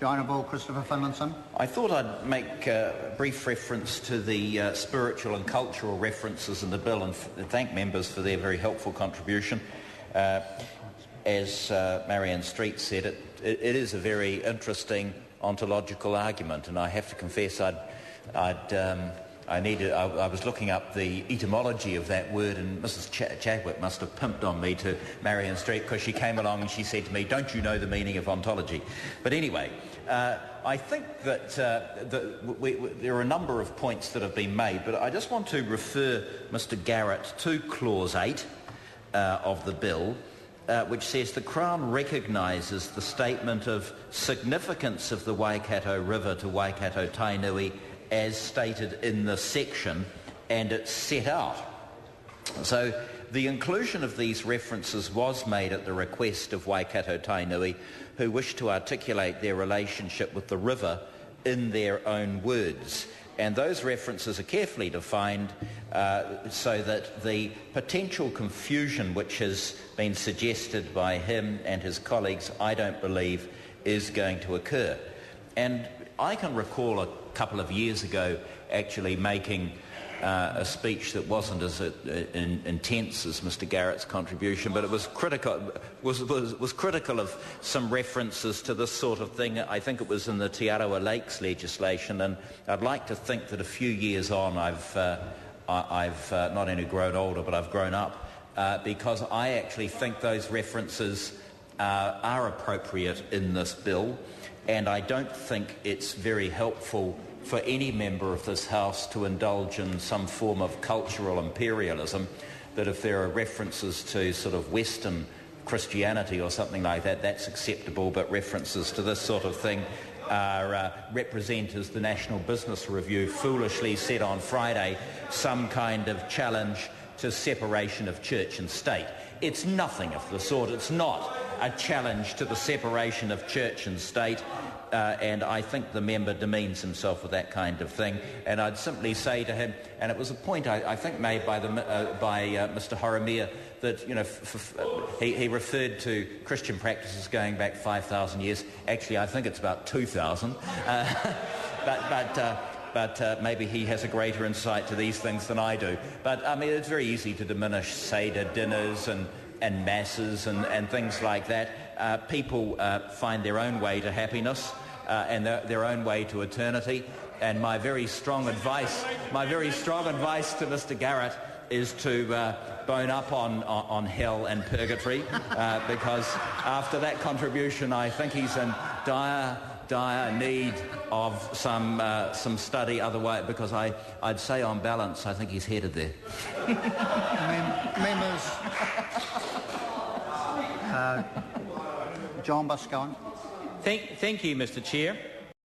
The Honourable Christopher Finlinson. I thought I'd make a brief reference to the spiritual and cultural references in the bill and thank members for their very helpful contribution. As Marianne Street said, it is a very interesting ontological argument, and I have to confess I was looking up the etymology of that word, and Mrs. Chadwick must have pimped on me to Marianne Street because she came along and she said to me, "Don't you know the meaning of ontology?" But anyway, I think that there are a number of points that have been made, but I just want to refer Mr. Garrett to Clause 8 of the bill, which says the Crown recognises the statement of significance of the Waikato River to Waikato-Tainui as stated in the section, and it's set out. So the inclusion of these references was made at the request of Waikato-Tainui, who wished to articulate their relationship with the river in their own words. And those references are carefully defined so that the potential confusion which has been suggested by him and his colleagues, I don't believe, is going to occur. And I can recall a couple of years ago actually making a speech that wasn't as intense as Mr. Garrett's contribution, but it was critical. Was critical of some references to this sort of thing. I think it was in the Te Arawa Lakes legislation, and I'd like to think that a few years on, I've not only grown older, but I've grown up, because I actually think those references are appropriate in this bill, and I don't think it's very helpful for any member of this House to indulge in some form of cultural imperialism, that if there are references to sort of Western Christianity or something like that, that's acceptable, but references to this sort of thing represent, as the National Business Review foolishly said on Friday, some kind of challenge to separation of church and state. It's nothing of the sort. It's not a challenge to the separation of church and state. And I think the member demeans himself with that kind of thing. And I'd simply say to him, and it was a point I think made by Mr. Horomia, that he referred to Christian practices going back 5,000 years. Actually, I think it's about 2,000. But maybe he has a greater insight to these things than I do. But I mean, it's very easy to diminish Seder dinners and masses and things like that. People find their own way to happiness and their own way to eternity. And my very strong advice to Mr. Garrett is to bone up on hell and purgatory, because after that contribution, I think he's in dire need of some study. Otherwise, because I'd say on balance, I think he's headed there. Members. John Buscowan. Thank you, Mr. Chair.